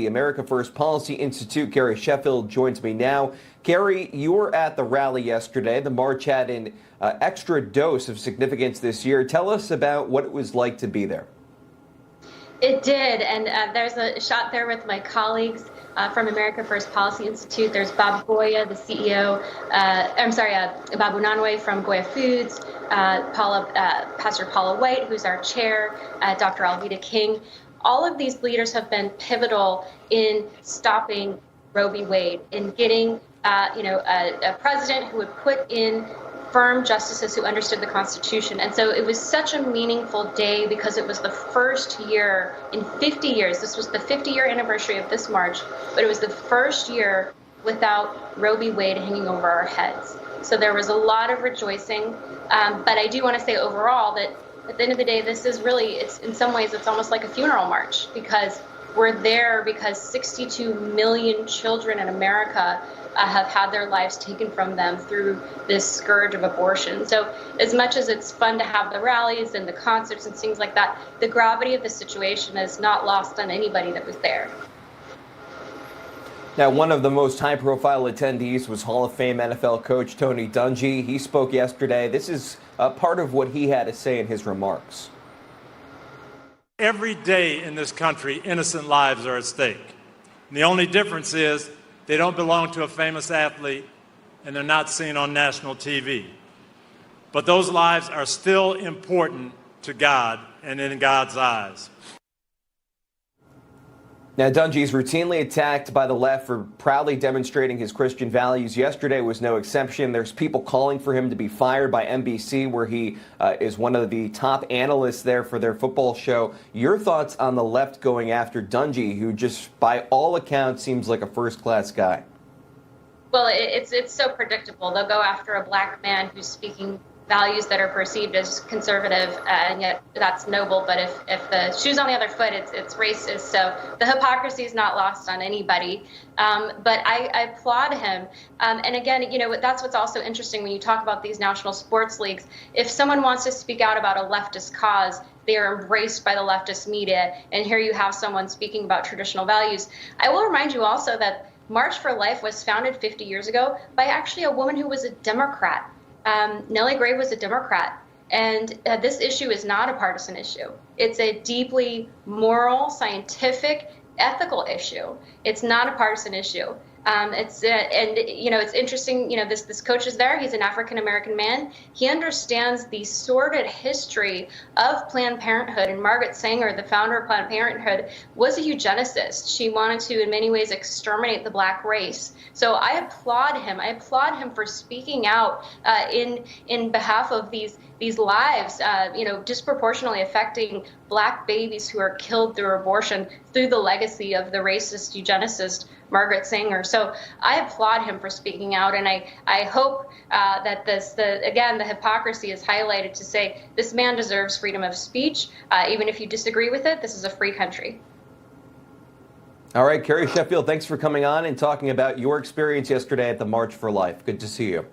The America First Policy Institute, Carrie Sheffield, joins me now. Carrie, you were at the rally yesterday. The march had an extra dose of significance this year. Tell us about what it was like to be there. It did, and there's a shot there with my colleagues from America First Policy Institute. There's Bob Goya, the CEO. Babu Nanwe from Goya Foods, Pastor Paula White, who's our chair, Dr. Alveda King. All of these leaders have been pivotal in stopping Roe v. Wade, in getting a president who would put in firm justices who understood the Constitution. And so it was such a meaningful day because it was the first year in 50 years. This was the 50-year anniversary of this march, but it was the first year without Roe v. Wade hanging over our heads. So there was a lot of rejoicing. But I do want to say overall that at the end of the day, this is really, in some ways, it's almost like a funeral march, because we're there because 62 million children in America have had their lives taken from them through this scourge of abortion. So as much as it's fun to have the rallies and the concerts and things like that, the gravity of the situation is not lost on anybody that was there. Now, one of the most high-profile attendees was Hall of Fame NFL coach Tony Dungy. He spoke yesterday. This is part of what he had to say in his remarks. Every day in this country, innocent lives are at stake. And the only difference is they don't belong to a famous athlete and they're not seen on national TV. But those lives are still important to God and in God's eyes. Now, Dungy is routinely attacked by the left for proudly demonstrating his Christian values. Yesterday was no exception. There's people calling for him to be fired by NBC, where he is one of the top analysts there for their football show. Your thoughts on the left going after Dungy, who just by all accounts seems like a first-class guy? Well, it's so predictable. They'll go after a black man who's speaking values that are perceived as conservative, and yet that's noble. But if the shoe's on the other foot, it's racist. So the hypocrisy is not lost on anybody. But I applaud him. And again, that's what's also interesting when you talk about these national sports leagues. If someone wants to speak out about a leftist cause, they are embraced by the leftist media. And here you have someone speaking about traditional values. I will remind you also that March for Life was founded 50 years ago by actually a woman who was a Democrat. Nellie Gray was a Democrat, and this issue is not a partisan issue. It's a deeply moral, scientific, ethical issue. It's not a partisan issue. It's interesting. This coach is there. He's an African-American man. He understands the sordid history of Planned Parenthood. And Margaret Sanger, the founder of Planned Parenthood, was a eugenicist. She wanted to, in many ways, exterminate the black race. So I applaud him. I applaud him for speaking out in behalf of these lives, disproportionately affecting black babies who are killed through abortion through the legacy of the racist eugenicist Margaret Sanger. So I applaud him for speaking out, and I hope that the hypocrisy is highlighted to say this man deserves freedom of speech. Even if you disagree with it, this is a free country. All right, Carrie Sheffield, thanks for coming on and talking about your experience yesterday at the March for Life. Good to see you.